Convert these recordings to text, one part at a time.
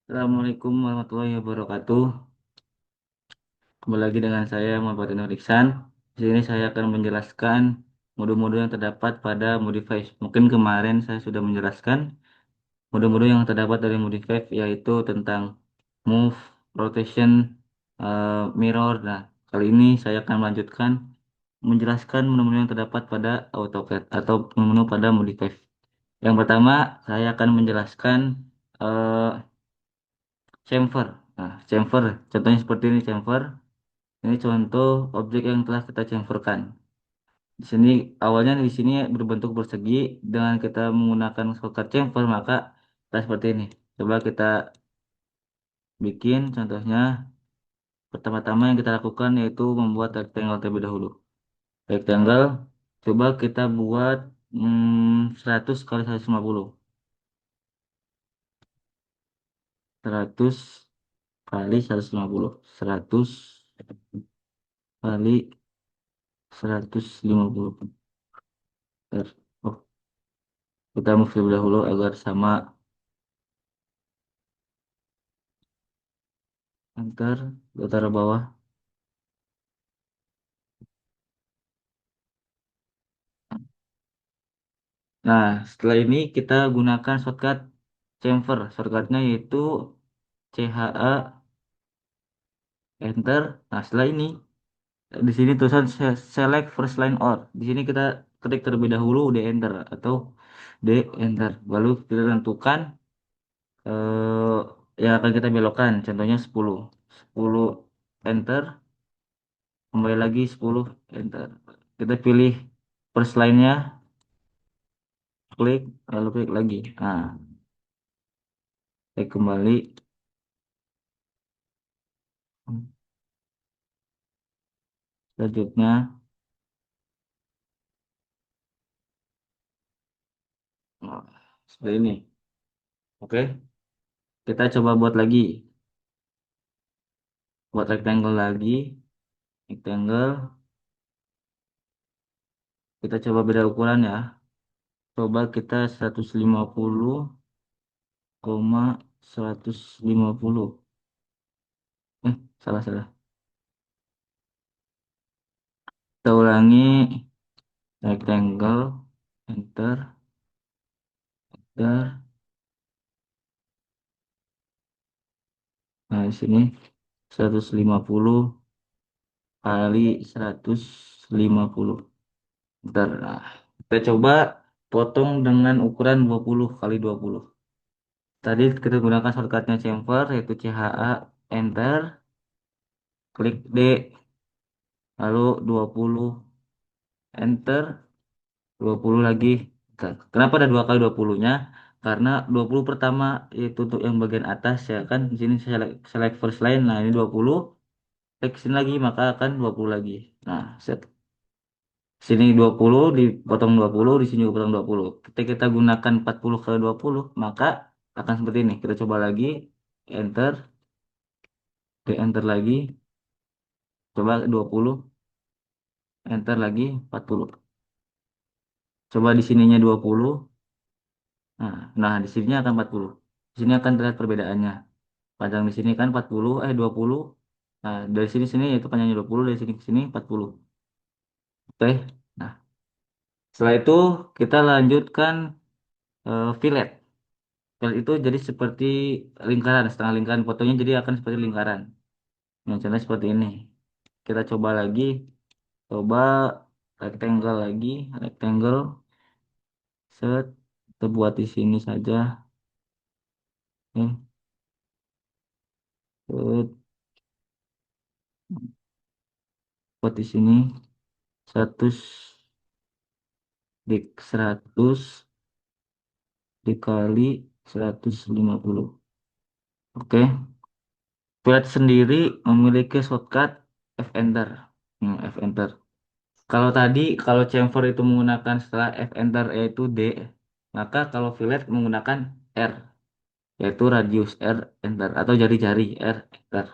Assalamualaikum warahmatullahi wabarakatuh. Kembali lagi dengan saya Muhammad Nur Iksan. Di sini saya akan menjelaskan mode-mode yang terdapat pada Modify. Mungkin kemarin saya sudah menjelaskan mode-mode yang terdapat dari Modify, yaitu tentang move, rotation, mirror. Nah, kali ini saya akan melanjutkan menjelaskan menu-menu yang terdapat pada AutoCAD atau menu pada Modify. Yang pertama, saya akan menjelaskan eh, chamfer. Nah, chamfer, contohnya seperti ini chamfer. Ini contoh objek yang telah kita chamferkan. Di sini awalnya di sini berbentuk persegi. Dengan kita menggunakan shortcut chamfer maka kita seperti ini. Coba kita bikin contohnya. Pertama-tama yang kita lakukan yaitu membuat rectangle terlebih dahulu. Rectangle coba kita buat 100 kali 150. 100 kali 150. 100 kali 150. Oh, kita move terlebih dahulu agar sama. Enter, kita taruh bawah. Nah, setelah ini kita gunakan shortcut chamfer. Shortcutnya yaitu CHA, enter. Nah, setelah ini di sini tulisan select first line or. Di sini kita ketik terlebih dahulu D enter atau D enter. Lalu kita tentukan eh, yang akan kita belokkan. Contohnya 10. 10 enter, kembali lagi 10 enter. Kita pilih first line-nya, klik, lalu klik lagi. Nah, klik kembali. Selanjutnya, nah, seperti ini. Oke, kita coba buat lagi. Buat rectangle lagi. Rectangle. Kita coba beda ukuran ya. Coba kita 150,150. Salah, salah. Kita ulangi. Rectangle. Enter. Enter. Nah, di sini 150 kali 150. Bentar. Nah, kita coba potong dengan ukuran 20 kali 20. Tadi kita gunakan shortcutnya chamfer yaitu CHA, enter, klik D, lalu 20, enter, 20 lagi. Kenapa ada 2 kali 20-nya? Karena 20 pertama yaitu untuk yang bagian atas ya kan. Di sini select first line. Nah, ini 20. Klik sini lagi maka akan 20 lagi. Nah, set. Sini 20 dipotong 20, di sini juga potong 20. Ketika kita gunakan 40 kali 20 maka akan seperti ini. Kita coba lagi, enter, di enter lagi, coba 20, enter lagi 40. Coba di sininya 20. Nah, di sininya akan 40. Di sini akan terlihat perbedaannya. Panjang di sini kan 40, 20. Nah, dari sini sini itu panjangnya 20, dari sini ke sini 40. Oke. Nah, setelah itu kita lanjutkan fillet. Fillet itu jadi seperti lingkaran, setengah lingkaran. Fotonya jadi akan seperti lingkaran. Nah, contohnya seperti ini. Kita coba lagi, coba rectangle lagi, rectangle, set, kita buat di sini saja. Oke, set, buat di sini 100 100 dikali 150. Oke, Fillet sendiri memiliki shortcut F enter. F enter. Kalau chamfer itu menggunakan setelah F enter yaitu D, maka kalau fillet menggunakan R, yaitu radius R enter atau jari-jari R enter.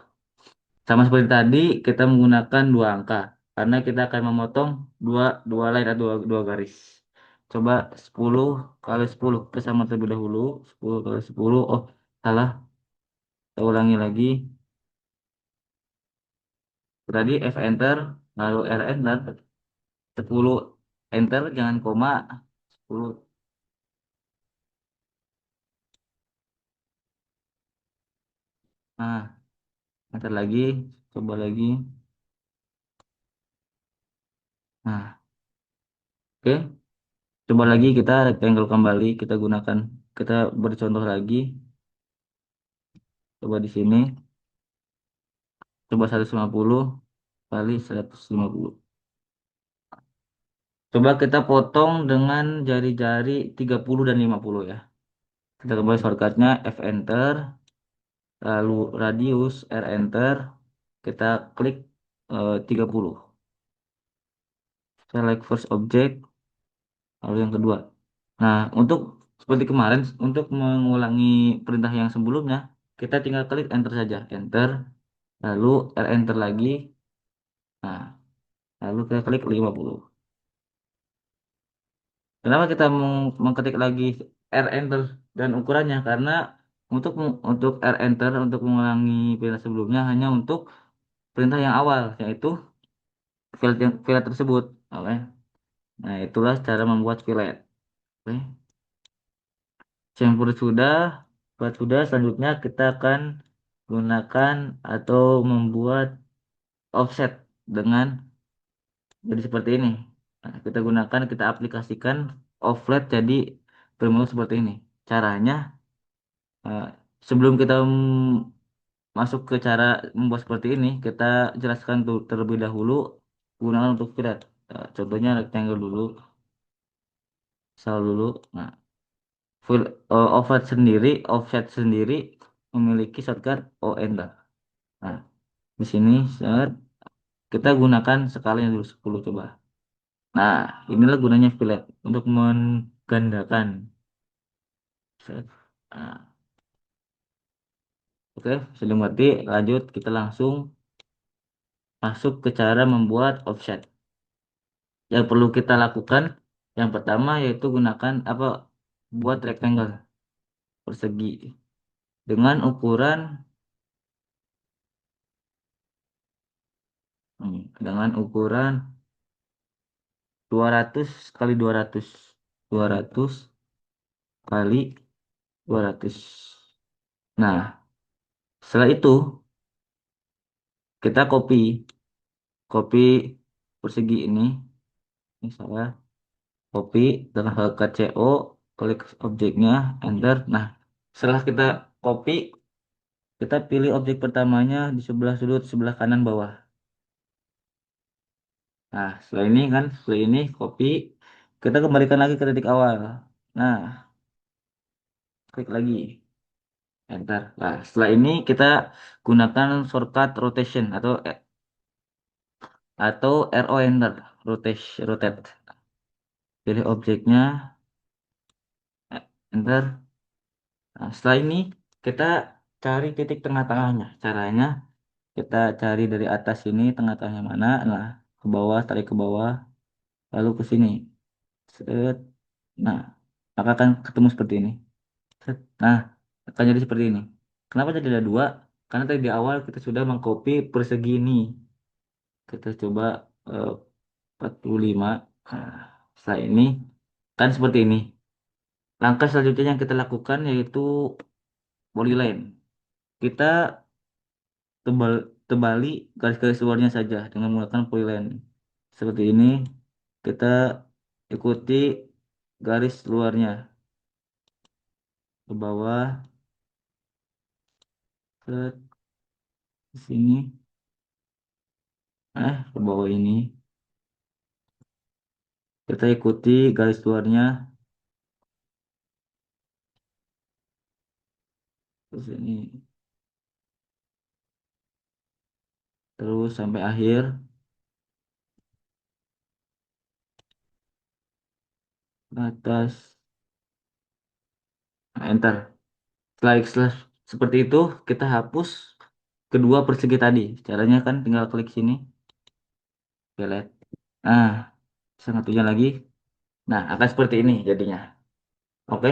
Sama seperti tadi, kita menggunakan dua angka karena kita akan memotong dua dua line atau dua garis. Coba 10 kali 10 kita sama terlebih dahulu. 10 kali 10. Oh, salah. Kita ulangi lagi. Tadi F enter, lalu R enter, 10 enter, jangan koma, 10. Nah, enter lagi, coba lagi. Nah, oke. Coba lagi kita rectangle kembali, kita gunakan, kita bercontoh lagi. Coba di sini, coba 150 kali 150. Coba kita potong dengan jari-jari 30 dan 50 ya. Kita kembali shortcutnya F enter, lalu radius R enter, kita klik 30. Select first object, lalu yang kedua. Nah, untuk seperti kemarin, untuk mengulangi perintah yang sebelumnya, kita tinggal klik enter saja. Enter, lalu R enter lagi. Nah, lalu kita klik 50. Kenapa kita mengketik lagi R enter dan ukurannya? Karena untuk R enter untuk mengulangi perintah sebelumnya hanya untuk perintah yang awal, yaitu fillet tersebut. Oke. Nah, itulah cara membuat fillet. Oke. Campur sudah, buat sudah. Selanjutnya kita akan gunakan atau membuat offset dengan jadi seperti ini. Nah, kita gunakan, kita aplikasikan offset jadi berbentuk seperti ini. Caranya, eh, sebelum kita masuk ke cara membuat seperti ini, kita jelaskan terlebih dahulu gunakan untuk fillet. Contohnya rectangle dulu, sel dulu. Nah, offset sendiri memiliki shortcut O enter. Nah, di sini set, kita gunakan skalanya dulu 10 coba. Nah, inilah gunanya fillet untuk menggandakan. Set. Nah, oke, sudah mengerti. Lanjut, kita langsung masuk ke cara membuat offset. Yang perlu kita lakukan yang pertama yaitu gunakan apa, buat rectangle persegi dengan ukuran dengan ukuran 200 kali 200, 200 kali 200. Nah, setelah itu kita copy persegi ini saya copy dengan ke CO, klik objeknya, enter. Nah, setelah kita copy, kita pilih objek pertamanya di sebelah sudut sebelah kanan bawah. Nah, setelah ini copy, kita kembalikan lagi ke titik awal. Nah, klik lagi, enter. Nah, setelah ini kita gunakan shortcut rotation atau RO enter, rotate. Pilih objeknya, enter. Nah, setelah ini kita cari titik tengah-tengahnya. Caranya kita cari dari atas sini tengah-tengahnya mana. Nah, ke bawah, tarik ke bawah, lalu ke sini. Set. Nah, maka akan ketemu seperti ini. Set. Nah, akan jadi seperti ini. Kenapa jadi ada dua? Karena tadi di awal kita sudah mengcopy persegi ini. Kita coba eh, 45. Nah, setelah ini kan seperti ini. Langkah selanjutnya yang kita lakukan yaitu polyline. Kita tebal tebali garis-garis luarnya saja dengan menggunakan polyline. Seperti ini, kita ikuti garis luarnya ke bawah, ke sini, ke bawah ini. Kita ikuti garis luarnya ke sini, terus sampai akhir, ke atas, nah, enter. Setelah seperti itu, kita hapus kedua persegi tadi. Caranya kan tinggal klik sini, delete. Nah, satunya lagi. Nah, akan seperti ini jadinya. Oke.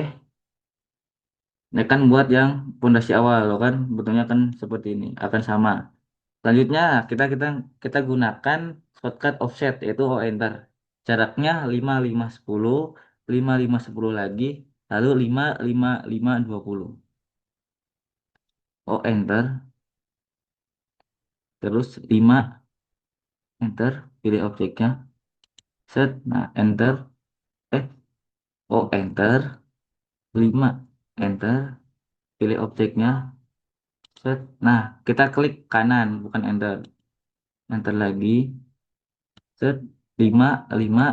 Ini kan buat yang pondasi awal loh kan, bentuknya kan seperti ini, akan sama. Selanjutnya kita kita kita gunakan shortcut offset yaitu O enter. Jaraknya 5 5 10, 5 5 10 lagi, lalu 5 5 5 20. O enter, terus 5 enter, pilih objeknya. Set, nah enter, eh O enter, 5 enter, pilih objeknya. Set. Nah, kita klik kanan bukan enter. Enter lagi. Set. 5 5.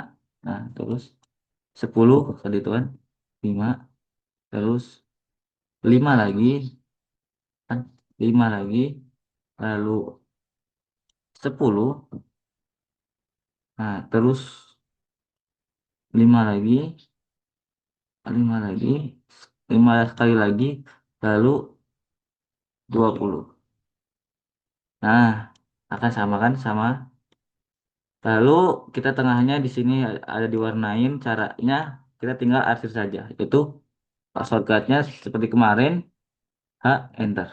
Nah, terus 10 tadi itu kan. 5 terus 5 lagi kan, 5 lagi lalu 10. Nah, terus 5 lagi, 5 lagi, 5 sekali lagi lalu 20. Nah, akan sama kan sama. Lalu kita tengahnya di sini ada diwarnain, caranya kita tinggal arsir saja. Itu shortcutnya seperti kemarin, H enter.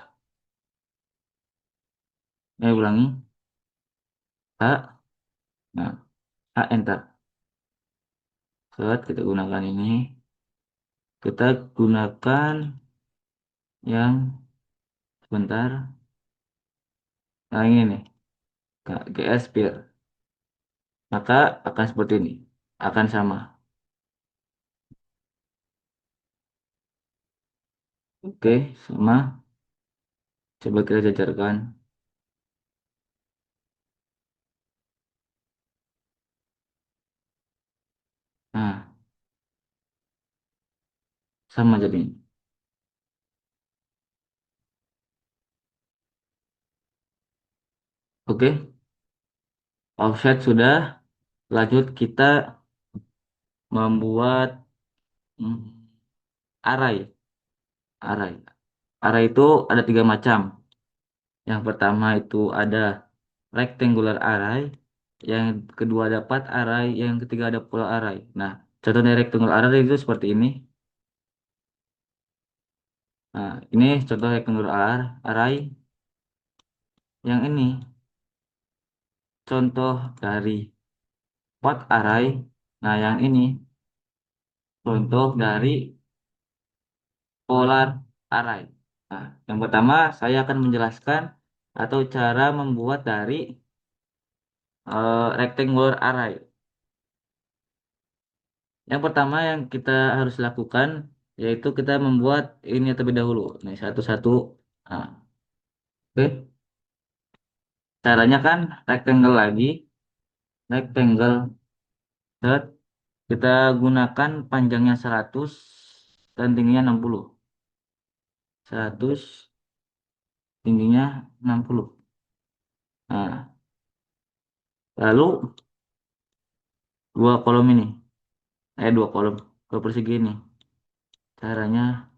Ulangi, H, nah H enter. Set, kita gunakan ini. Kita gunakan yang sebentar. Nah ini nih, GS Peer. Maka akan seperti ini, akan sama. Oke, sama. Coba kita jajarkan. Nah, sama jadi. Oke, offset sudah. Lanjut kita membuat hmm, array. Array. Array itu ada tiga macam. Yang pertama itu ada rectangular array, yang kedua ada path array, yang ketiga ada polar array. Nah, contoh dari rectangular array itu seperti ini. Nah, ini contoh rectangular array. Yang ini contoh dari path array. Nah, yang ini contoh dari polar array. Nah, yang pertama saya akan menjelaskan atau cara membuat dari rectangular array. Yang pertama yang kita harus lakukan yaitu kita membuat ini terlebih dahulu. Nih satu-satu. Nah, oke. Caranya kan rectangle lagi, rectangle. Set. Kita gunakan panjangnya 100 dan tingginya 60. 100, tingginya 60. Nah, lalu dua kolom ini, dua kolom, dua persegi ini. Caranya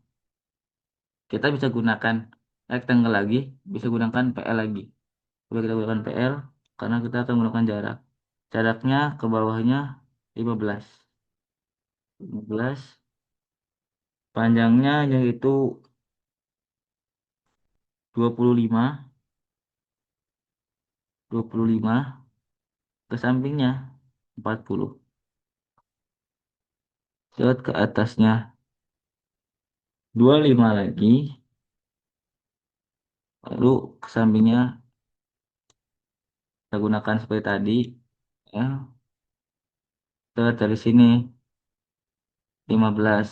kita bisa gunakan rectangle lagi, bisa gunakan PL lagi. Coba kita gunakan PL karena kita akan menggunakan jarak. Jaraknya ke bawahnya 15. 15. Panjangnya yaitu 25. 25. Ke sampingnya 40. Lihat ke atasnya 25 lagi. Lalu ke sampingnya kita gunakan seperti tadi. Ya, lihat dari sini 15.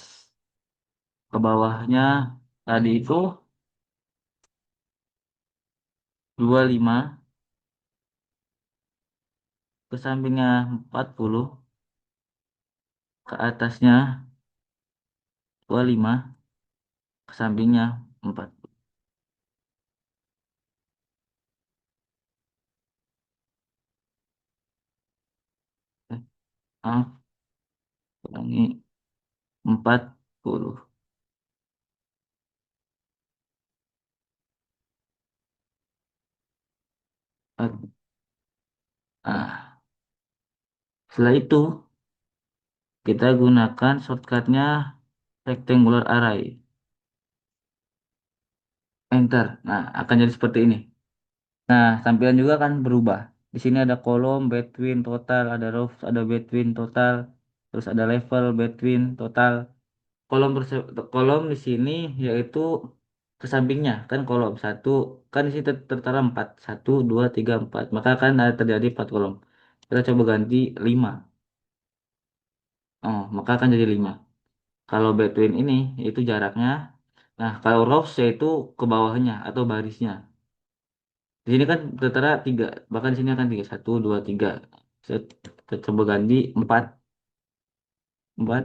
Ke bawahnya tadi itu 25. Ke sampingnya 40. Ke atasnya 25. Ke sampingnya 4. Maaf, ulangi 40. Nah, setelah itu kita gunakan shortcutnya rectangular array. enter. Nah, akan jadi seperti ini. Nah, tampilan juga akan berubah. Di sini ada kolom, between, total, ada rows, ada between, total, terus ada level, between, total. Kolom di sini yaitu ke sampingnya kan kolom satu kan di sini tertera empat satu dua tiga empat maka akan ada terjadi empat kolom. Kita coba ganti lima. Oh, maka akan jadi lima. Kalau between ini itu jaraknya. Nah, kalau rows yaitu ke bawahnya atau barisnya. Di sini kan tertera tiga, bahkan di sini akan tiga, satu, dua, tiga. Saya coba ganti empat, empat,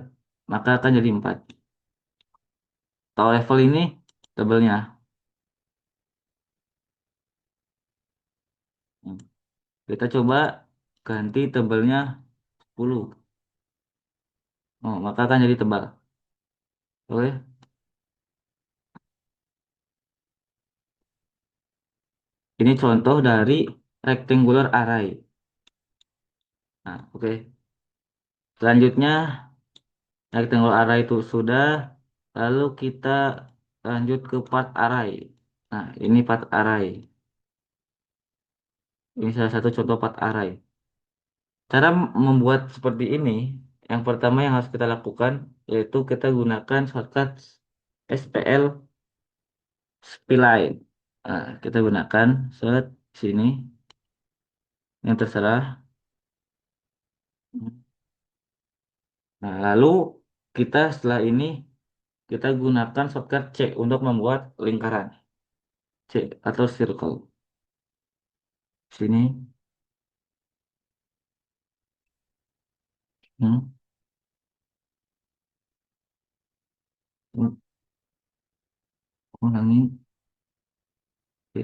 maka akan jadi empat. Kalau level ini tabelnya, hmm, kita coba ganti tabelnya 10. Oh, maka akan jadi tebal. Oke, ini contoh dari rectangular array. Nah, oke. Selanjutnya rectangular array itu sudah, lalu kita lanjut ke part array. Nah, ini part array. Ini salah satu contoh part array. Cara membuat seperti ini, yang pertama yang harus kita lakukan yaitu kita gunakan shortcut SPL spline. Nah, kita gunakan set sini yang terserah. Nah, lalu kita setelah ini kita gunakan shortcut C untuk membuat lingkaran C atau circle. Sini, hmm, hmm, ulangi, C,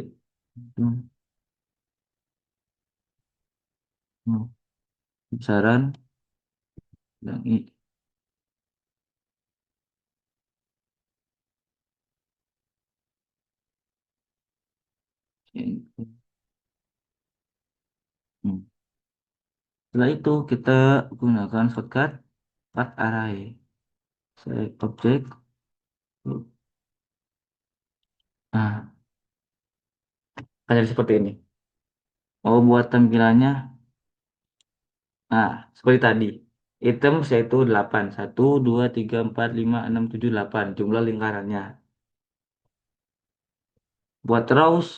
hmm, hmm, besaran dan I. Hmm. Setelah itu kita gunakan shortcut part array. Select object. Nah, kayak seperti ini. Mau buat tampilannya, nah, seperti tadi. Item yaitu 8. 1, 2, 3, 4, 5, 6, 7, 8. Jumlah lingkarannya. Buat rows,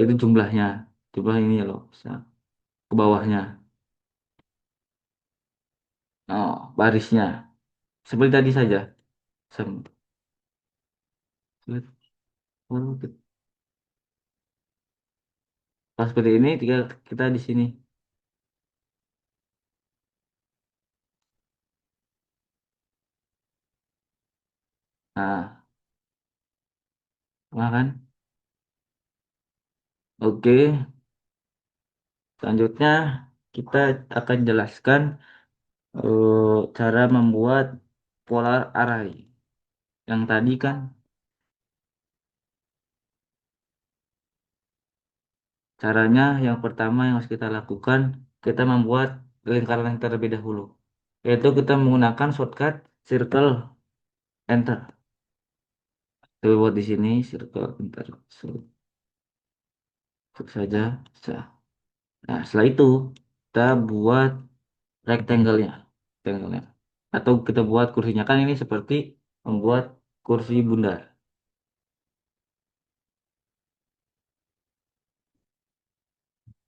itu jumlahnya. Jumlah ini loh. Ke bawahnya. Oh, barisnya. Seperti tadi saja. Sem- Pas seperti ini, kita di sini. Nah, kan? Oke, selanjutnya kita akan jelaskan cara membuat polar array. Yang tadi kan caranya yang pertama yang harus kita lakukan, kita membuat lingkaran yang terlebih dahulu. Yaitu kita menggunakan shortcut circle enter. Kita buat di sini circle enter. Saja. Sah. Nah, setelah itu kita buat rectangle-nya. Rectangle-nya. Atau kita buat kursinya kan ini seperti membuat kursi bundar.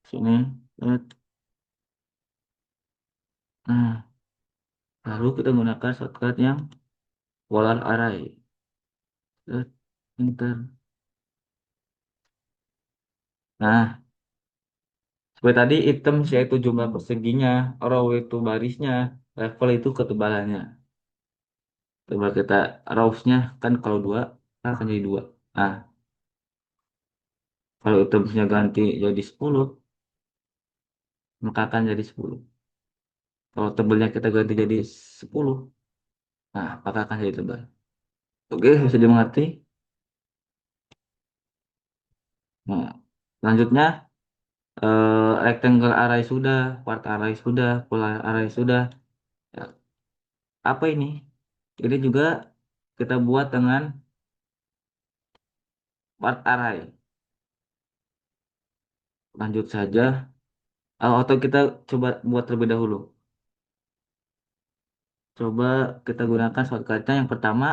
Sini. Nah, lalu kita gunakan shortcut yang polar array. Enter. Nah, seperti tadi item yaitu jumlah perseginya, row itu barisnya, level itu ketebalannya. Coba kita rows-nya kan kalau dua akan jadi dua. Nah, kalau itemnya ganti jadi 10 maka akan jadi 10. Kalau tebelnya kita ganti jadi 10 nah, maka akan jadi tebal. Oke, bisa dimengerti. Nah, selanjutnya rectangle array sudah, part array sudah, polar array sudah. Ya, apa ini? Ini juga kita buat dengan part array. Lanjut saja. Oh, atau kita coba buat terlebih dahulu. Coba kita gunakan shortcutnya yang pertama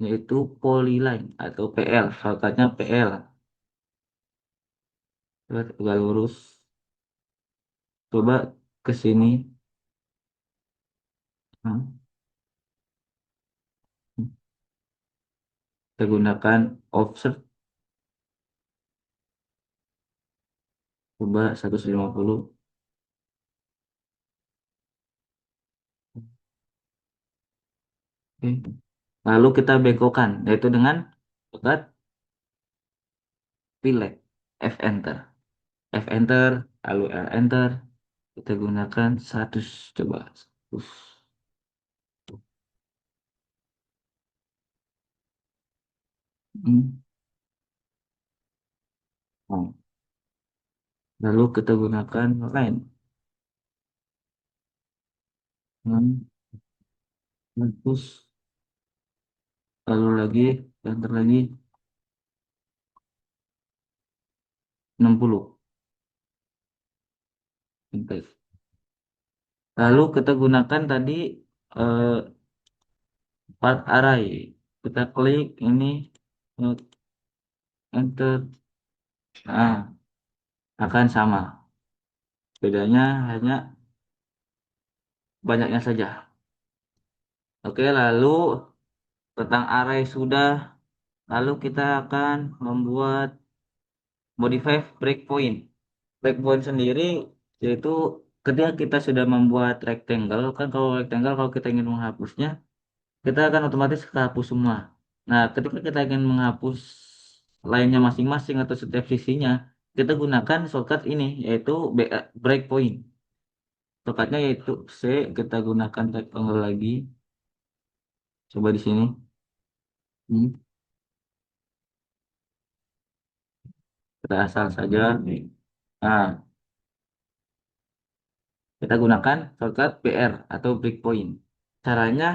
yaitu polyline atau PL. Shortcutnya PL. Coba tegak lurus. Coba ke sini. Hmm. Kita gunakan offset. Coba 150. Oke. Lalu kita begokan yaitu dengan tekan pilih F enter. F enter, lalu R enter. Kita gunakan 100, coba 100. Hmm. Oh. Lalu kita gunakan line. Hmm. 100. Lalu lagi enter lagi 60. Enter. Lalu kita gunakan tadi eh, part array. Kita klik ini, eh, enter. Nah, akan sama. Bedanya hanya banyaknya saja. Oke, lalu tentang array sudah. Lalu kita akan membuat modify breakpoint. Breakpoint sendiri yaitu ketika kita sudah membuat rectangle, kan kalau rectangle kalau kita ingin menghapusnya, kita akan otomatis kehapus semua. Nah, ketika kita ingin menghapus lainnya masing-masing atau setiap sisinya, kita gunakan shortcut ini yaitu breakpoint. Shortcutnya yaitu C, kita gunakan rectangle lagi. Coba di sini. Hmm. Kita asal saja. Nah, kita gunakan shortcut BR atau breakpoint. Caranya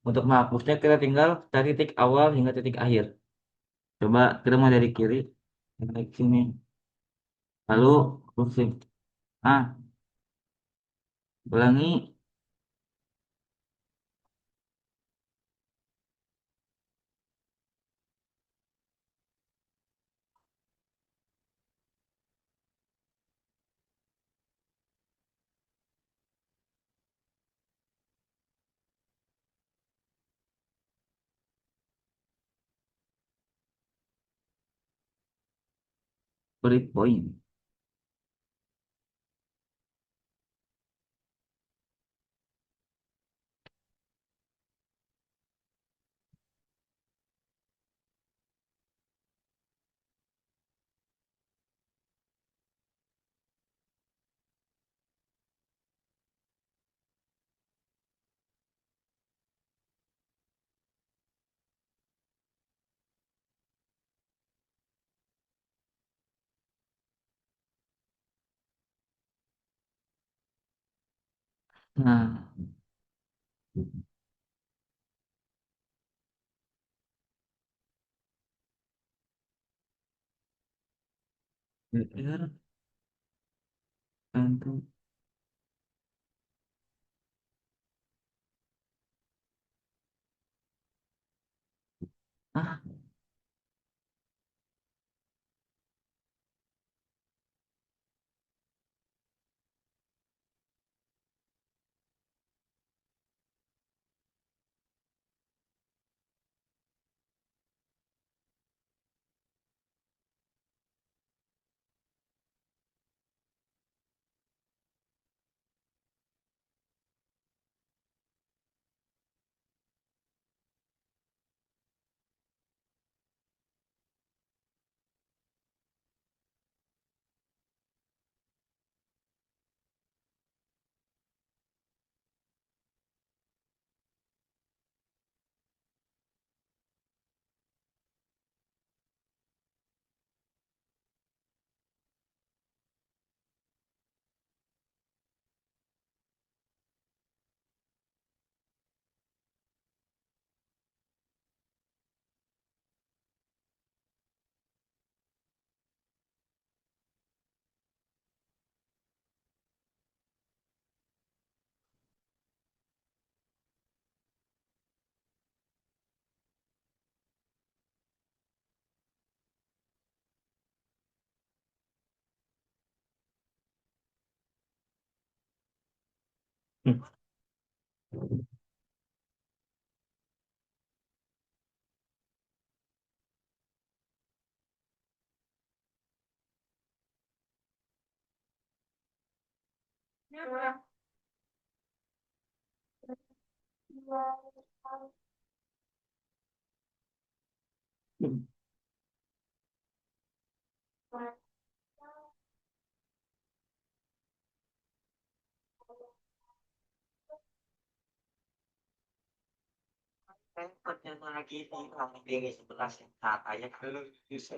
untuk menghapusnya kita tinggal cari titik awal hingga titik akhir. Coba kita mau dari kiri, klik sini. Lalu kursiv. Ah, ulangi breakpoint. Nah, BR untuk ah,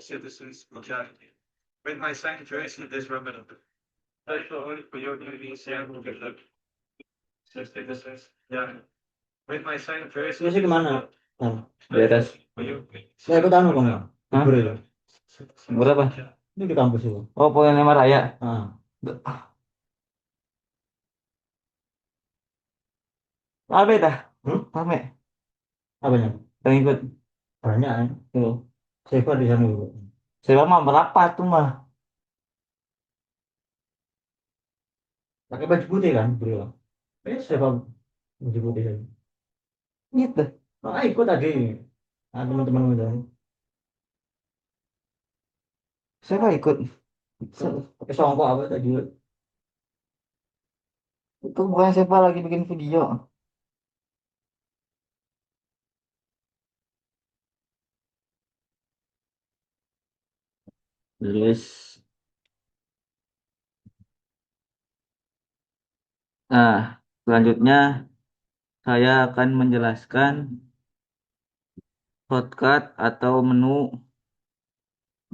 Citizens brutality. When my son traces this remnant, especially for your duties and citizens, yeah. When my son traces Lu sih kemana? Nah, Di atas. for you, saya ikut anu kamu. Hah? Libur itu. Berapa? Ini di kampus itu. Oh, Poin Lima Raya. Ah, Ah, rame dah. Rame. apanya? Yang ikut. Banyak kan? Tuh. Saya di sana dulu. Saya mah berapa tuh mah? Pakai baju putih kan, beliau. Siapa baju putih tadi? Gitu. Oh, ikut tadi. Ah, teman-teman itu. Siapa ikut? Pakai songkok apa tadi? Itu bukan siapa lagi bikin video. Terus, nah, selanjutnya saya akan menjelaskan shortcut atau menu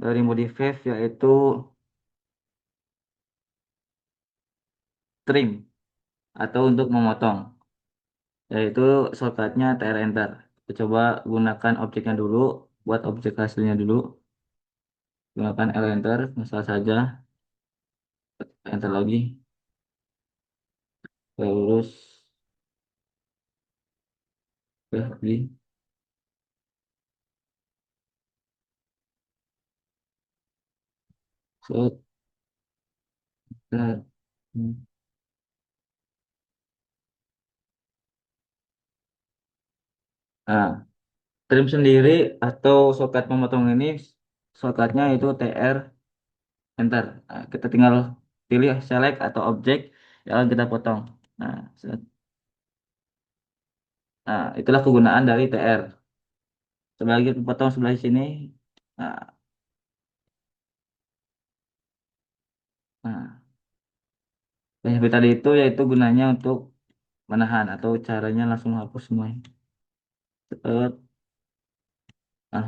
dari Modify yaitu trim atau untuk memotong. Yaitu shortcutnya TR Enter. Kita coba gunakan objeknya dulu, buat objek hasilnya dulu. Gunakan L Enter, masalah saja. Enter lagi. Terus, lagi. Set, set. Nah, trim sendiri atau shortcut memotong ini, shortcutnya itu TR Enter. Nah, kita tinggal pilih select atau objek yang akan kita potong. Nah, nah, itulah kegunaan dari TR. Sebagai potong sebelah sini. Nah, nah, yang seperti tadi itu yaitu gunanya untuk menahan atau caranya langsung hapus semuanya. Set. Nah,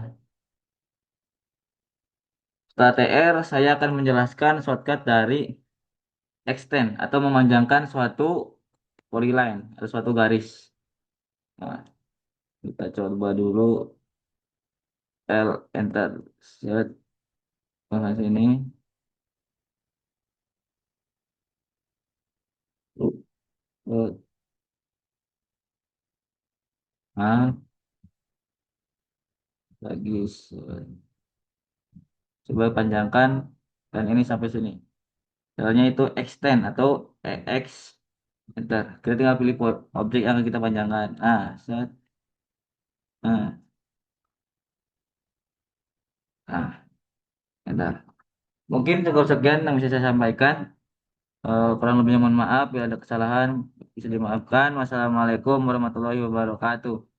setelah TR saya akan menjelaskan shortcut dari extend atau memanjangkan suatu polyline atau suatu garis. Nah, kita coba dulu L enter set ke sini. Nah, lagi coba panjangkan dan ini sampai sini. Caranya itu extend atau EX enter. Kita tinggal pilih objek yang akan kita panjangkan. Ah, set. Nah, nah, enter. Mungkin cukup sekian yang bisa saya sampaikan. Kurang lebihnya mohon maaf, bila ada kesalahan bisa dimaafkan. Wassalamualaikum warahmatullahi wabarakatuh.